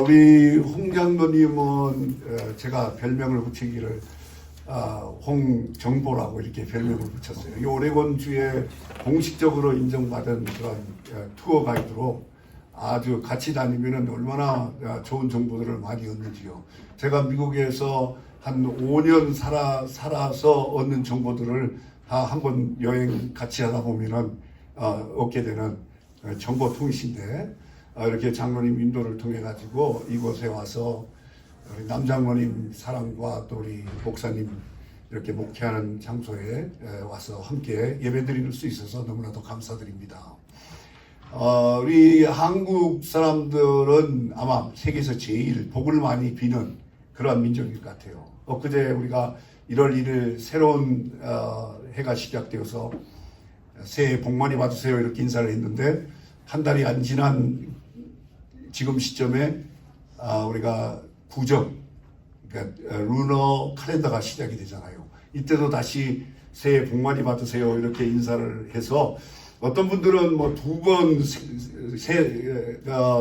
우리 홍 장로님은 제가 별명을 붙이기를 홍정보라고 이렇게 별명을 붙였어요. 이 오레곤주에 공식적으로 인정받은 그런 투어 가이드로 아주 같이 다니면은 얼마나 좋은 정보들을 많이 얻는지요. 제가 미국에서 한 5년 살아서 얻는 정보들을 다 한번 여행 같이 하다 보면은 얻게 되는 정보 통신인데, 이렇게 장로님 인도를 통해 가지고 이곳에 와서 우리 남장로님 사랑과 또 우리 목사님 이렇게 목회하는 장소에 와서 함께 예배드릴 수 있어서 너무나도 감사드립니다. 우리 한국 사람들은 아마 세계에서 제일 복을 많이 비는 그러한 민족일 것 같아요. 엊그제 우리가 1월 1일 새로운 해가 시작되어서 새해 복 많이 받으세요 이렇게 인사를 했는데, 한 달이 안 지난 지금 시점에 우리가 구정, 그러니까 루너 칼렌더가 시작이 되잖아요. 이때도 다시 새해 복 많이 받으세요 이렇게 인사를 해서, 어떤 분들은 뭐 2번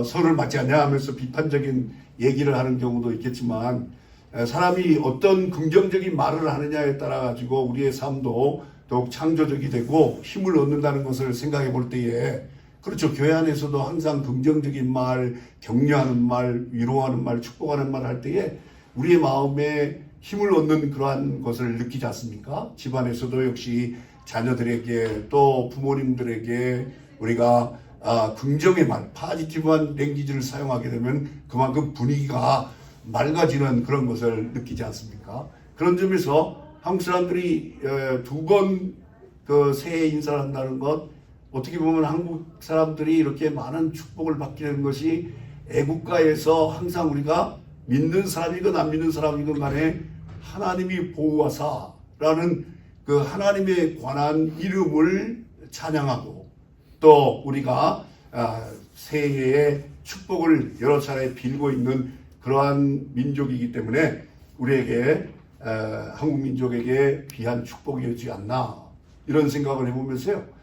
설을 맞지 않냐 하면서 비판적인 얘기를 하는 경우도 있겠지만, 사람이 어떤 긍정적인 말을 하느냐에 따라 가지고 우리의 삶도 더욱 창조적이 되고 힘을 얻는다는 것을 생각해 볼 때에, 그렇죠, 교회 안에서도 항상 긍정적인 말, 격려하는 말, 위로하는 말, 축복하는 말 할 때에 우리의 마음에 힘을 얻는 그러한 것을 느끼지 않습니까? 집안에서도 역시 자녀들에게 또 부모님들에게 우리가 긍정의 말, 파지티브한 랭귀지를 사용하게 되면 그만큼 분위기가 맑아지는 그런 것을 느끼지 않습니까? 그런 점에서 한국 사람들이 2번 새해 인사를 한다는 것, 어떻게 보면 한국 사람들이 이렇게 많은 축복을 받게 되는 것이 애국가에서 항상 우리가 믿는 사람이건 안 믿는 사람이건 간에 하나님이 보호하사라는 그 하나님에 관한 이름을 찬양하고, 또 우리가 새해의 축복을 여러 차례 빌고 있는 그러한 민족이기 때문에 우리에게 한국 민족에게 귀한 축복이었지 않나 이런 생각을 해보면서요,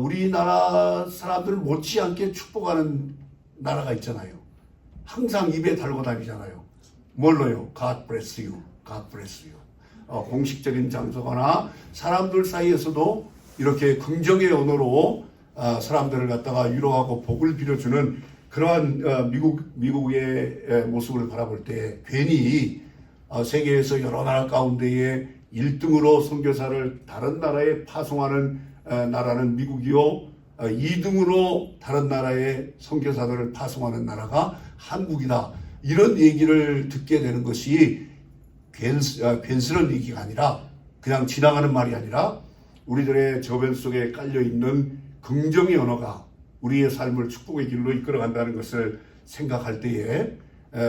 우리나라 사람들을 못지않게 축복하는 나라가 있잖아요. 항상 입에 달고 다니잖아요. 뭘로요? God bless you, God bless you. 공식적인 장소거나 사람들 사이에서도 이렇게 긍정의 언어로 사람들을 갖다가 위로하고 복을 빌어주는 그러한 미국의 모습을 바라볼 때, 괜히 세계에서 여러 나라 가운데에 1등으로 선교사를 다른 나라에 파송하는 나라는 미국이요, 2등으로 다른 나라에 선교사들을 파송하는 나라가 한국이다, 이런 얘기를 듣게 되는 것이 괜스러운 얘기가 아니라, 그냥 지나가는 말이 아니라 우리들의 저변 속에 깔려있는 긍정의 언어가 우리의 삶을 축복의 길로 이끌어간다는 것을 생각할 때에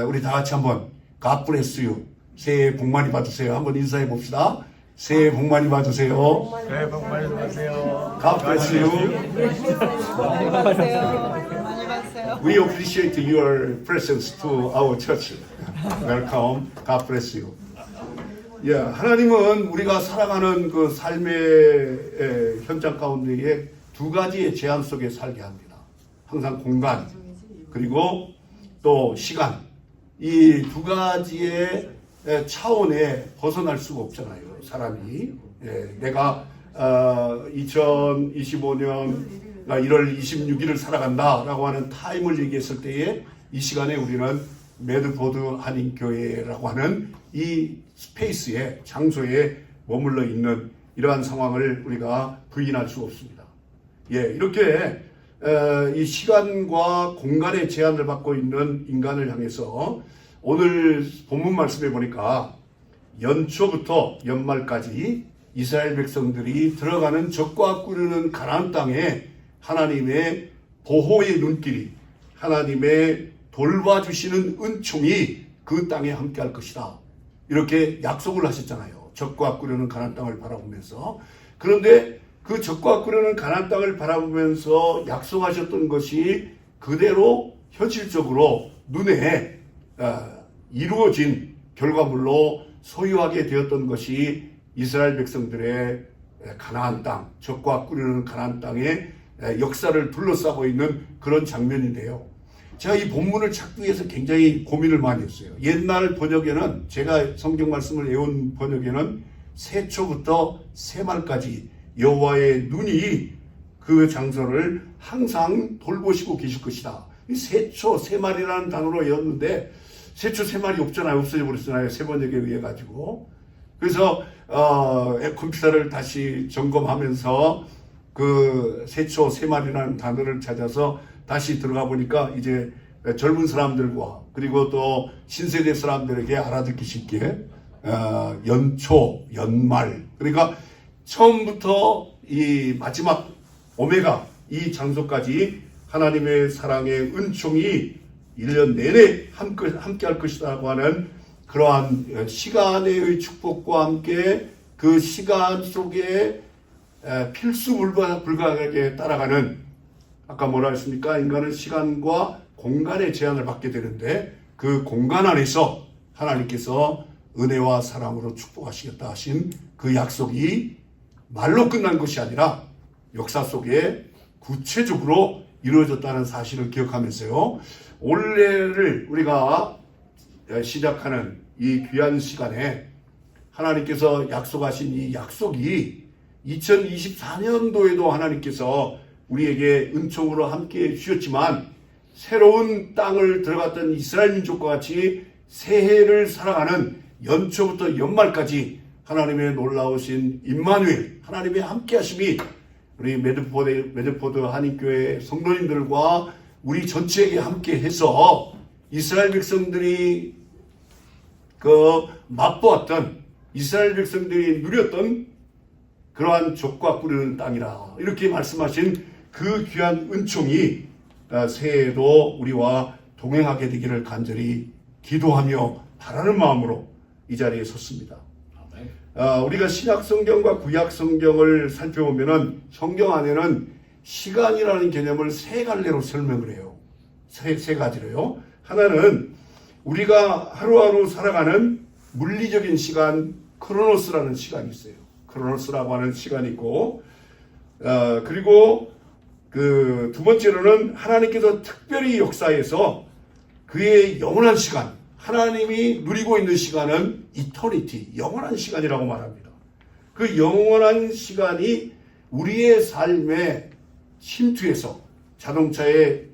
우리 다 같이 한번 God bless you, 새해 복 많이 받으세요 한번 인사해 봅시다. 새해 복 많이 받으세요. 새해 복 많이 받으세요. God bless you. 많이 받으세요. 많이 받으세요. We appreciate your presence to our church. Welcome. God bless you. 하나님은 우리가 살아가는 그 삶의 현장 가운데에 2가지의 제한 속에 살게 합니다. 항상 공간, 그리고 또 시간. 이 2가지의 차원에 벗어날 수가 없잖아요, 사람이. 내가 2025년 1월 26일을 살아간다라고 하는 타임을 얘기했을 때에, 이 시간에 우리는 메드포드 한인교회라고 하는 이 스페이스에, 장소에 머물러 있는 이러한 상황을 우리가 부인할 수 없습니다. 이렇게 이 시간과 공간의 제한을 받고 있는 인간을 향해서 오늘 본문 말씀에 보니까 연초부터 연말까지 이스라엘 백성들이 들어가는 적과 꾸르는 가나안 땅에 하나님의 보호의 눈길이, 하나님의 돌봐주시는 은총이 그 땅에 함께할 것이다, 이렇게 약속을 하셨잖아요. 적과 꾸르는 가나안 땅을 바라보면서. 그런데 그 적과 꾸르는 가나안 땅을 바라보면서 약속하셨던 것이 그대로 현실적으로 눈에 이루어진 결과물로 소유하게 되었던 것이 이스라엘 백성들의 가나안 땅, 적과 꾸르는 가나안 땅의 역사를 둘러싸고 있는 그런 장면인데요. 제가 이 본문을 찾기 위해서 굉장히 고민을 많이 했어요. 옛날 번역에는, 제가 성경 말씀을 외운 번역에는 세초부터 세말까지 여호와의 눈이 그 장소를 항상 돌보시고 계실 것이다. 이 세초, 세말이라는 단어로 외웠는데 세초, 세말이 없잖아요. 없어져 버렸잖아요. 세 번역에 의해 가지고. 그래서 컴퓨터를 다시 점검하면서 그 세초, 세말이라는 단어를 찾아서 다시 들어가 보니까 이제 젊은 사람들과 그리고 또 신세대 사람들에게 알아듣기 쉽게 연초, 연말, 그러니까 처음부터 이 마지막 오메가 이 장소까지 하나님의 사랑의 은총이 1년 내내 함께 할 것이라고 하는 그러한 시간의 축복과 함께 그 시간 속에 필수 불가하게 따라가는, 아까 뭐라 했습니까? 인간은 시간과 공간의 제한을 받게 되는데 그 공간 안에서 하나님께서 은혜와 사랑으로 축복하시겠다 하신 그 약속이 말로 끝난 것이 아니라 역사 속에 구체적으로 이루어졌다는 사실을 기억하면서요. 올해를 우리가 시작하는 이 귀한 시간에 하나님께서 약속하신 이 약속이 2024년도에도 하나님께서 우리에게 은총으로 함께해 주셨지만 새로운 땅을 들어갔던 이스라엘 민족과 같이 새해를 살아가는 연초부터 연말까지 하나님의 놀라우신 임마누엘, 하나님의 함께하심이 우리 매드포드 한인교회 성도님들과 우리 전체에게 함께해서 이스라엘 백성들이 맛보았던, 이스라엘 백성들이 누렸던 그러한 족과 꿀이는 땅이라 이렇게 말씀하신 그 귀한 은총이 새해에도 우리와 동행하게 되기를 간절히 기도하며 바라는 마음으로 이 자리에 섰습니다. 우리가 신약 성경과 구약 성경을 살펴보면은 성경 안에는 시간이라는 개념을 세 갈래로 설명을 해요. 세 가지로요. 하나는 우리가 하루하루 살아가는 물리적인 시간, 크로노스라는 시간이 있어요. 크로노스라고 하는 시간이 있고, 그리고 그 두 번째로는 하나님께서 특별히 역사에서 그의 영원한 시간, 하나님이 누리고 있는 시간은 이터니티, 영원한 시간이라고 말합니다. 그 영원한 시간이 우리의 삶에 침투해서 자동차에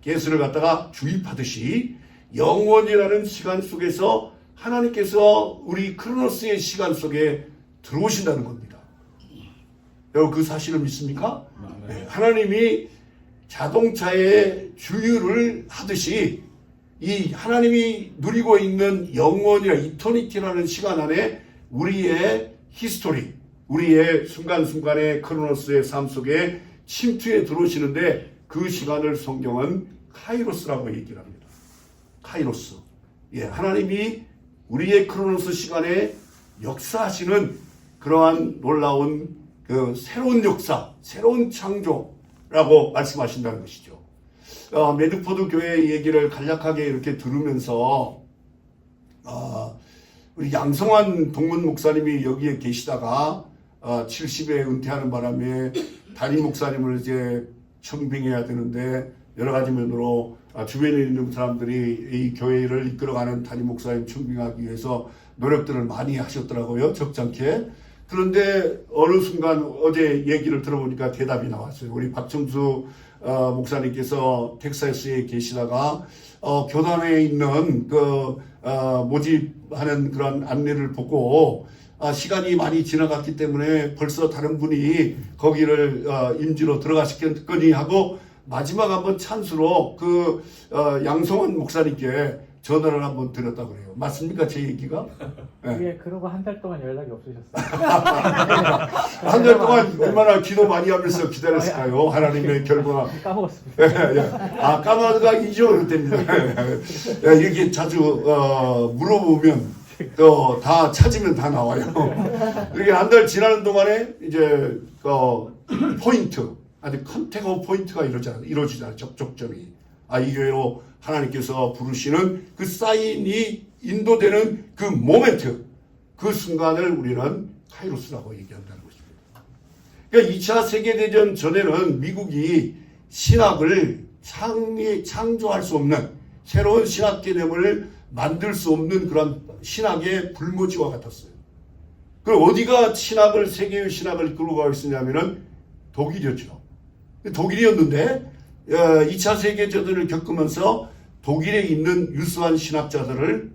가스를 갖다가 주입하듯이 영원이라는 시간 속에서 하나님께서 우리 크로노스의 시간 속에 들어오신다는 겁니다. 여러분 그 사실을 믿습니까? 네, 하나님이 자동차의 주유를 하듯이 이 하나님이 누리고 있는 영원이나 이터니티라는 시간 안에 우리의 히스토리, 우리의 순간순간의 크로노스의 삶 속에 침투해 들어오시는데 그 시간을 성경은 카이로스라고 얘기를 합니다. 카이로스. 예, 하나님이 우리의 크로노스 시간에 역사하시는 그러한 놀라운 그 새로운 역사, 새로운 창조라고 말씀하신다는 것이죠. 매드포드 교회 얘기를 간략하게 이렇게 들으면서 우리 양성환 동문 목사님이 여기에 계시다가 70에 은퇴하는 바람에 담임 목사님을 이제 청빙해야 되는데 여러 가지 면으로 주변에 있는 사람들이 이 교회를 이끌어가는 담임 목사님 청빙하기 위해서 노력들을 많이 하셨더라고요. 적잖게. 그런데 어느 순간 어제 얘기를 들어보니까 대답이 나왔어요. 우리 박청수 목사님께서 텍사스에 계시다가 교단에 있는 모집하는 그런 안내를 보고 시간이 많이 지나갔기 때문에 벌써 다른 분이 거기를 임지로 들어가시겠거니 하고 마지막 한번 찬스로 양성원 목사님께 전화를 한번 드렸다고 그래요. 맞습니까? 제 얘기가? 네. 예, 그러고 한 달 동안 연락이 없으셨어요. 한 달 동안 얼마나 기도 많이 하면서 기다렸을까요? 하나님의 결과. 까먹었습니다. 예, 예. 까마득하기 잊어버릴 때입니다. 예, 이렇게 자주 물어보면 또 다 찾으면 다 나와요. 이렇게 한 달 지나는 동안에 이제 포인트, 아니 컨택 포인트가 이루어지잖아요. 접촉점이. 이 교회로 하나님께서 부르시는 그 사인이 인도되는 그 모멘트, 그 순간을 우리는 카이로스라고 얘기한다는 것입니다. 그러니까 2차 세계대전 전에는 미국이 신학을 창조할 수 없는 새로운 신학 개념을 만들 수 없는 그런 신학의 불모지와 같았어요. 그럼 어디가 신학을, 세계의 신학을 끌고 가고 있었냐면은 독일이었죠. 독일이었는데 2차 세계대전을 겪으면서 독일에 있는 유수한 신학자들을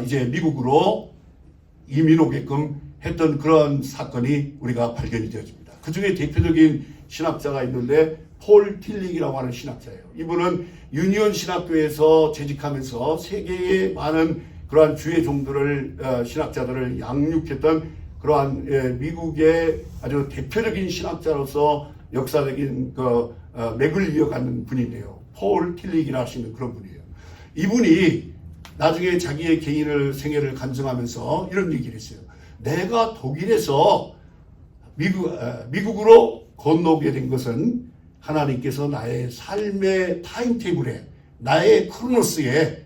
이제 미국으로 이민 오게끔 했던 그런 사건이 우리가 발견이 되어집니다. 그 중에 대표적인 신학자가 있는데 폴 틸릭이라고 하는 신학자예요. 이분은 유니온 신학교에서 재직하면서 세계의 많은 그러한 주의 종들을 신학자들을 양육했던 그러한 미국의 아주 대표적인 신학자로서 역사적인 맥을 이어가는 분인데요. 폴 틸릭이라 하시는 그런 분이에요. 이분이 나중에 자기의 개인을 생애를 간증하면서 이런 얘기를 했어요. 내가 독일에서 미국으로 건너오게 된 것은 하나님께서 나의 삶의 타임테이블에, 나의 크로노스에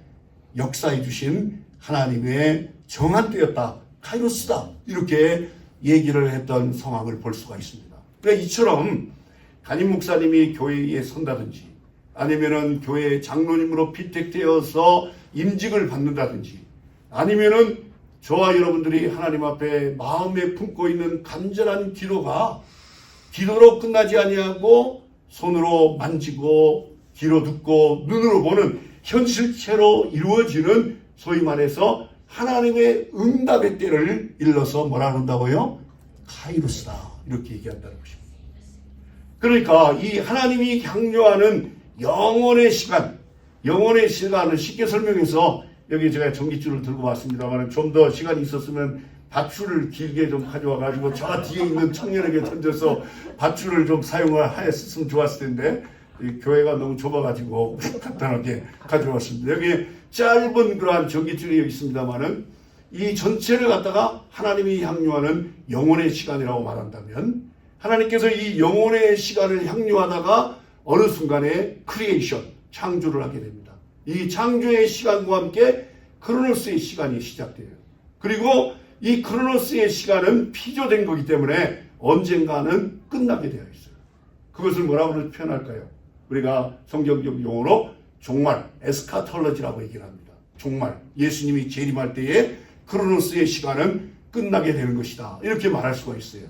역사해 주신 하나님의 정한 때였다. 카이로스다. 이렇게 얘기를 했던 상황을 볼 수가 있습니다. 그러니까 이처럼 담임 목사님이 교회에 선다든지 아니면은 교회 장로님으로 피택되어서 임직을 받는다든지 아니면은 저와 여러분들이 하나님 앞에 마음에 품고 있는 간절한 기도가 기도로 끝나지 아니하고 손으로 만지고 귀로 듣고 눈으로 보는 현실체로 이루어지는 소위 말해서 하나님의 응답의 때를 일러서 뭐라 그런다고요? 카이로스다. 이렇게 얘기한다는 것입니다. 그러니까 이 하나님이 향유하는 영혼의 시간을 쉽게 설명해서 여기 제가 전깃줄을 들고 왔습니다만 좀 더 시간이 있었으면 밧줄을 길게 좀 가져와 가지고 저 뒤에 있는 청년에게 던져서 밧줄을 좀 사용을 하였으면 좋았을 텐데 이 교회가 너무 좁아가지고 간단하게 가져왔습니다. 여기 짧은 그러한 전깃줄이 여기 있습니다만은 이 전체를 갖다가 하나님이 향유하는 영혼의 시간이라고 말한다면 하나님께서 이 영혼의 시간을 향유하다가 어느 순간에 크리에이션, 창조를 하게 됩니다. 이 창조의 시간과 함께 크로노스의 시간이 시작돼요. 그리고 이 크로노스의 시간은 피조된 거기 때문에 언젠가는 끝나게 되어 있어요. 그것을 뭐라고 표현할까요? 우리가 성경적 용어로 종말, 에스카톨로지라고 얘기를 합니다. 종말, 예수님이 재림할 때에 크로노스의 시간은 끝나게 되는 것이다. 이렇게 말할 수가 있어요.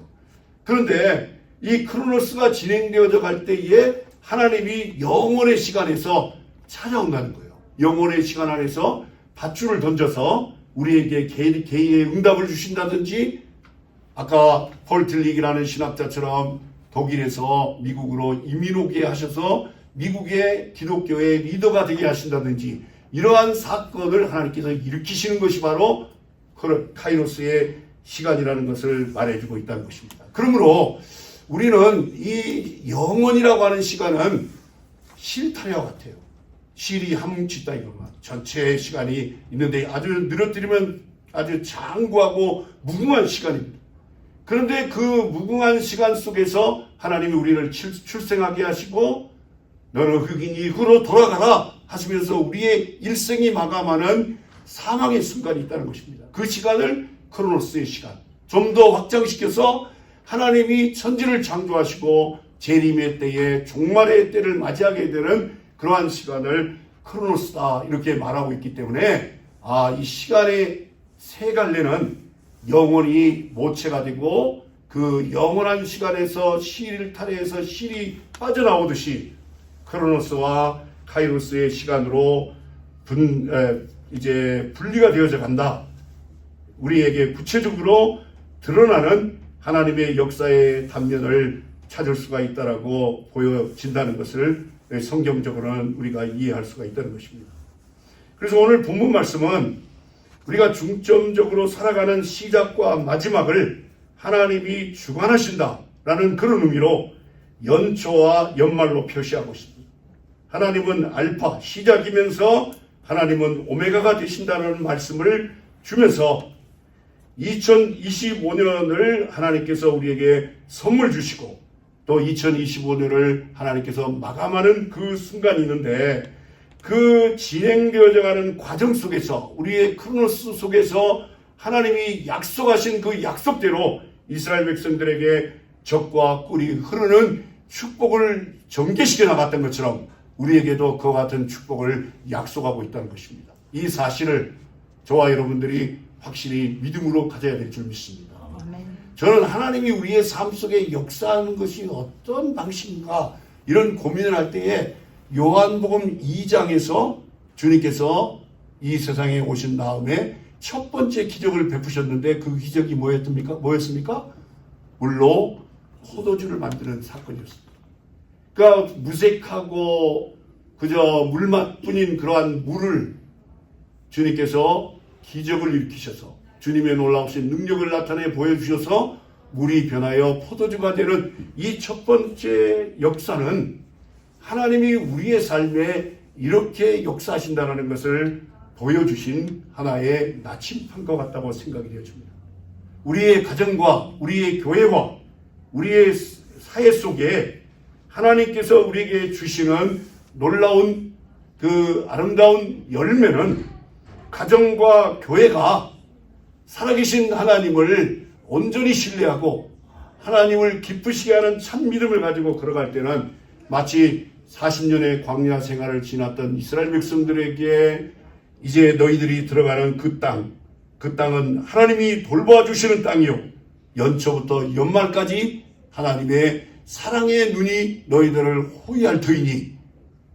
그런데 이 크로노스가 진행되어져 갈 때에 하나님이 영혼의 시간에서 찾아온다는 거예요. 영혼의 시간 안에서 밧줄을 던져서 우리에게 개인의 응답을 주신다든지 아까 폴 틸릭이라는 신학자처럼 독일에서 미국으로 이민 오게 하셔서 미국의 기독교의 리더가 되게 하신다든지 이러한 사건을 하나님께서 일으키시는 것이 바로 카이로스의 시간이라는 것을 말해주고 있다는 것입니다. 그러므로 우리는 이 영원이라고 하는 시간은 실타래와 같아요. 실이 함뭉치다 이거만. 전체 시간이 있는데 아주 늘어뜨리면 아주 장구하고 무궁한 시간입니다. 그런데 그 무궁한 시간 속에서 하나님이 우리를 출생하게 하시고 너는 흑인이 흙으로 돌아가라 하시면서 우리의 일생이 마감하는 사망의 순간이 있다는 것입니다. 그 시간을 크로노스의 시간. 좀 더 확장시켜서 하나님이 천지를 창조하시고 재림의 때에 종말의 때를 맞이하게 되는 그러한 시간을 크로노스다 이렇게 말하고 있기 때문에 이 시간의 세 갈래는 영원히 모체가 되고 그 영원한 시간에서 실타래에서 실이 빠져나오듯이 크로노스와 카이로스의 시간으로 이제 분리가 되어져 간다. 우리에게 구체적으로 드러나는 하나님의 역사의 단면을 찾을 수가 있다라고 보여진다는 것을 성경적으로는 우리가 이해할 수가 있다는 것입니다. 그래서 오늘 본문 말씀은 우리가 중점적으로 살아가는 시작과 마지막을 하나님이 주관하신다라는 그런 의미로 연초와 연말로 표시하고 있습니다. 하나님은 알파, 시작이면서 하나님은 오메가가 되신다는 말씀을 주면서 2025년을 하나님께서 우리에게 선물 주시고 또 2025년을 하나님께서 마감하는 그 순간이 있는데 그 진행되어져 가는 과정 속에서 우리의 크로노스 속에서 하나님이 약속하신 그 약속대로 이스라엘 백성들에게 적과 꿀이 흐르는 축복을 전개시켜 나갔던 것처럼 우리에게도 그와 같은 축복을 약속하고 있다는 것입니다. 이 사실을 저와 여러분들이 확실히 믿음으로 가져야 될 줄 믿습니다. 저는 하나님이 우리의 삶 속에 역사하는 것이 어떤 방식인가 이런 고민을 할 때에 요한복음 2장에서 주님께서 이 세상에 오신 다음에 첫 번째 기적을 베푸셨는데 그 기적이 뭐였습니까? 물로 포도주를 만드는 사건이었습니다. 그러니까 무색하고 그저 물맛뿐인 그러한 물을 주님께서 기적을 일으키셔서 주님의 놀라우신 능력을 나타내 보여주셔서 물이 변하여 포도주가 되는 이 첫 번째 역사는 하나님이 우리의 삶에 이렇게 역사하신다는 것을 보여주신 하나의 나침판과 같다고 생각이 되어집니다. 우리의 가정과 우리의 교회와 우리의 사회 속에 하나님께서 우리에게 주시는 놀라운 그 아름다운 열매는 가정과 교회가 살아계신 하나님을 온전히 신뢰하고 하나님을 기쁘시게 하는 참 믿음을 가지고 걸어갈 때는 마치 40년의 광야 생활을 지났던 이스라엘 백성들에게 이제 너희들이 들어가는 그 땅은 하나님이 돌보아 주시는 땅이요 연초부터 연말까지 하나님의 사랑의 눈이 너희들을 호위할 터이니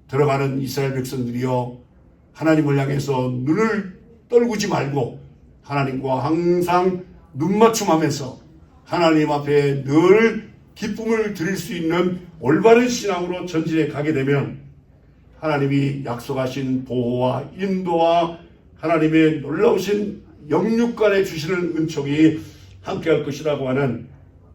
들어가는 이스라엘 백성들이여 하나님을 향해서 눈을 떨구지 말고 하나님과 항상 눈맞춤하면서 하나님 앞에 늘 기쁨을 드릴 수 있는 올바른 신앙으로 전진해 가게 되면 하나님이 약속하신 보호와 인도와 하나님의 놀라우신 영육간에 주시는 은총이 함께할 것이라고 하는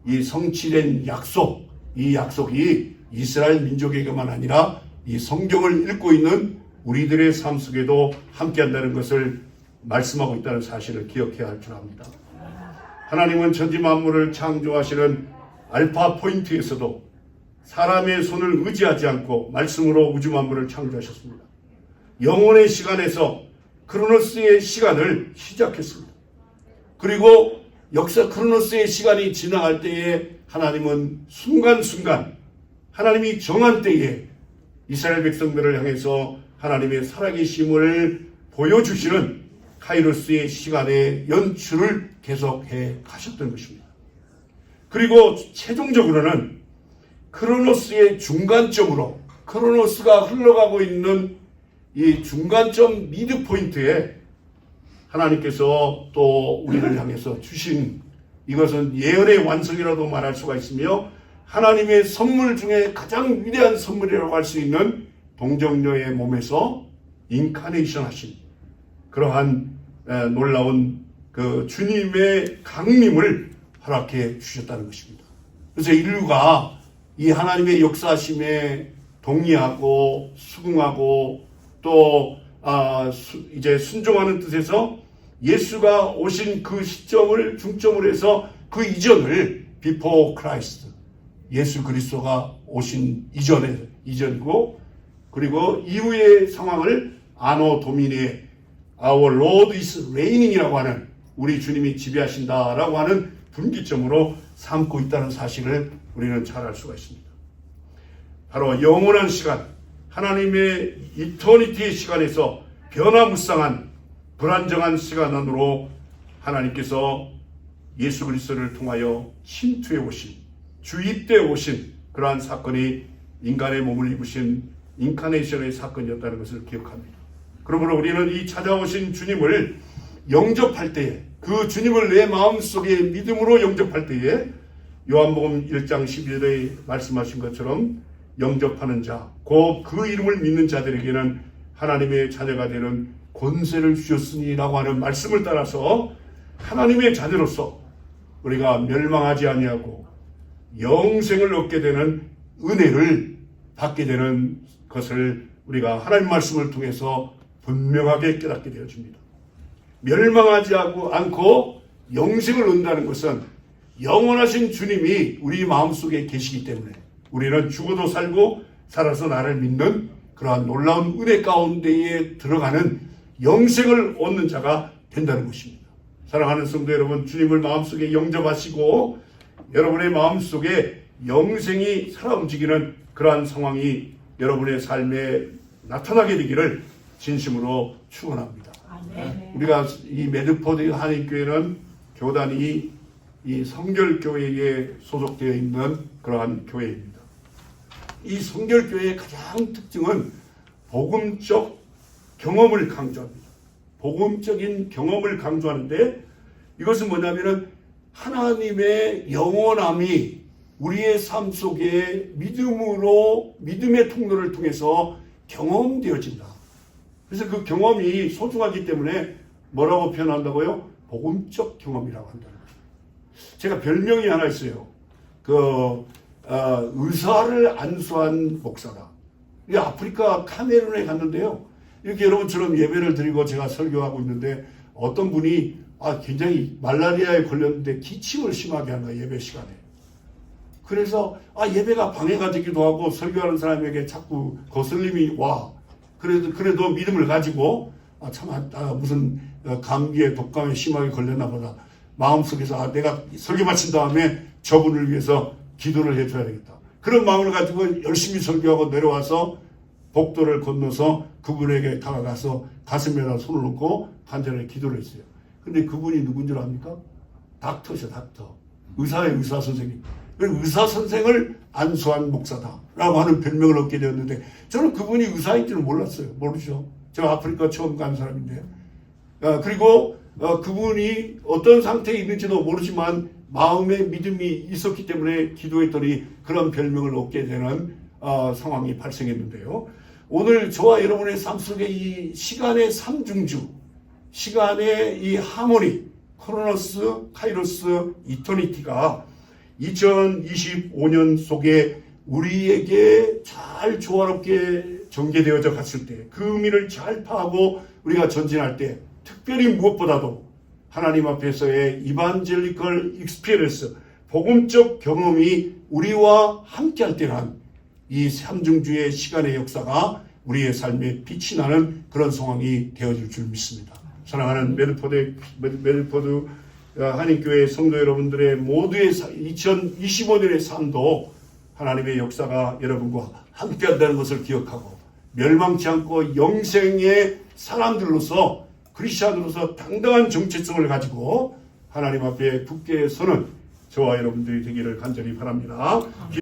이 성취된 약속, 이 약속이 이스라엘 민족에게만 아니라 이 성경을 읽고 있는 우리들의 삶 속에도 함께한다는 것을 말씀하고 있다는 사실을 기억해야 할 줄 압니다. 하나님은 천지 만물을 창조하시는 알파 포인트에서도 사람의 손을 의지하지 않고 말씀으로 우주 만물을 창조하셨습니다. 영혼의 시간에서 크로노스의 시간을 시작했습니다. 그리고 역사 크로노스의 시간이 지나갈 때에 하나님은 순간순간 하나님이 정한 때에 이스라엘 백성들을 향해서 하나님의 살아계심을 보여주시는 카이로스의 시간의 연출을 계속해 가셨던 것입니다. 그리고 최종적으로는 크로노스의 중간점으로 크로노스가 흘러가고 있는 이 중간점 미드 포인트에 하나님께서 또 우리를 향해서 주신 이것은 예언의 완성이라도 말할 수가 있으며 하나님의 선물 중에 가장 위대한 선물이라고 할 수 있는 동정녀의 몸에서 인카네이션 하신 그러한 놀라운 그 주님의 강림을 허락해 주셨다는 것입니다. 그래서 인류가 이 하나님의 역사심에 동의하고 수긍하고 또 이제 순종하는 뜻에서 예수가 오신 그 시점을 중점으로 해서 그 이전을 before Christ 예수 그리스도가 오신 이전이고 그리고 이후의 상황을 아노 도미니 Our Lord is reigning이라고 하는 우리 주님이 지배하신다라고 하는 분기점으로 삼고 있다는 사실을 우리는 잘 알 수가 있습니다. 바로 영원한 시간, 하나님의 이터니티의 시간에서 변화무쌍한 불안정한 시간 안으로 하나님께서 예수 그리스도를 통하여 침투해 오신, 주입되어 오신 그러한 사건이 인간의 몸을 입으신 인카네이션의 사건이었다는 것을 기억합니다. 그러므로 우리는 이 찾아오신 주님을 영접할 때에 그 주님을 내 마음속에 믿음으로 영접할 때에 요한복음 1장 11절에 말씀하신 것처럼 영접하는 자, 곧 그 이름을 믿는 자들에게는 하나님의 자녀가 되는 권세를 주셨으니라고 하는 말씀을 따라서 하나님의 자녀로서 우리가 멸망하지 아니하고 영생을 얻게 되는 은혜를 받게 되는 것을 우리가 하나님 말씀을 통해서 분명하게 깨닫게 되어집니다. 멸망하지 않고 영생을 얻는다는 것은 영원하신 주님이 우리 마음속에 계시기 때문에 우리는 죽어도 살고 살아서 나를 믿는 그러한 놀라운 은혜 가운데에 들어가는 영생을 얻는 자가 된다는 것입니다. 사랑하는 성도 여러분, 주님을 마음속에 영접하시고 여러분의 마음속에 영생이 살아 움직이는 그러한 상황이 여러분의 삶에 나타나게 되기를 진심으로 축원합니다. 우리가 이 메드포드 한인교회는 교단이 이 성결교회에 소속되어 있는 그러한 교회입니다. 이 성결교회의 가장 특징은 복음적 경험을 강조합니다. 복음적인 경험을 강조하는데 이것은 뭐냐면은 하나님의 영원함이 우리의 삶 속에 믿음의 통로를 통해서 경험되어진다. 그래서 그 경험이 소중하기 때문에 뭐라고 표현한다고요? 복음적 경험이라고 한다는 거예요. 제가 별명이 하나 있어요. 의사를 안수한 목사다. 이 아프리카 카메룬에 갔는데요. 이렇게 여러분처럼 예배를 드리고 제가 설교하고 있는데 어떤 분이 굉장히 말라리아에 걸렸는데 기침을 심하게 하는 거예요. 예배 시간에. 그래서 예배가 방해가 되기도 하고 설교하는 사람에게 자꾸 거슬림이 와. 그래도 믿음을 가지고 무슨 감기에 독감에 심하게 걸렸나 보다. 마음속에서 내가 설교 마친 다음에 저분을 위해서 기도를 해줘야 되겠다. 그런 마음을 가지고 열심히 설교하고 내려와서 복도를 건너서 그분에게 다가가서 가슴에다 손을 놓고 간절하게 기도를 했어요. 근데 그분이 누군 줄 압니까? 닥터죠, 닥터. 의사의 의사 선생님. 의사 선생을 안수한 목사다라고 하는 별명을 얻게 되었는데 저는 그분이 의사인 줄은 몰랐어요. 모르죠. 제가 아프리카 처음 간 사람인데. 그리고 그분이 어떤 상태에 있는지도 모르지만 마음의 믿음이 있었기 때문에 기도했더니 그런 별명을 얻게 되는 상황이 발생했는데요. 오늘 저와 여러분의 삶 속에 이 시간의 삼중주, 시간의 이 하모니, 크로노스, 카이로스, 이터니티가 2025년 속에 우리에게 잘 조화롭게 전개되어져 갔을 때, 그 의미를 잘 파하고 우리가 전진할 때, 특별히 무엇보다도 하나님 앞에서의 이반젤리컬 익스피리언스, 복음적 경험이 우리와 함께할 때란 이 삼중주의 시간의 역사가 우리의 삶에 빛이 나는 그런 상황이 되어질 줄 믿습니다. 사랑하는 메드포드 한인교회 성도 여러분들의 모두의 2025년의 삶도 하나님의 역사가 여러분과 함께한다는 것을 기억하고 멸망치 않고 영생의 사람들로서 크리스찬으로서 당당한 정체성을 가지고 하나님 앞에 굳게 서는 저와 여러분들이 되기를 간절히 바랍니다.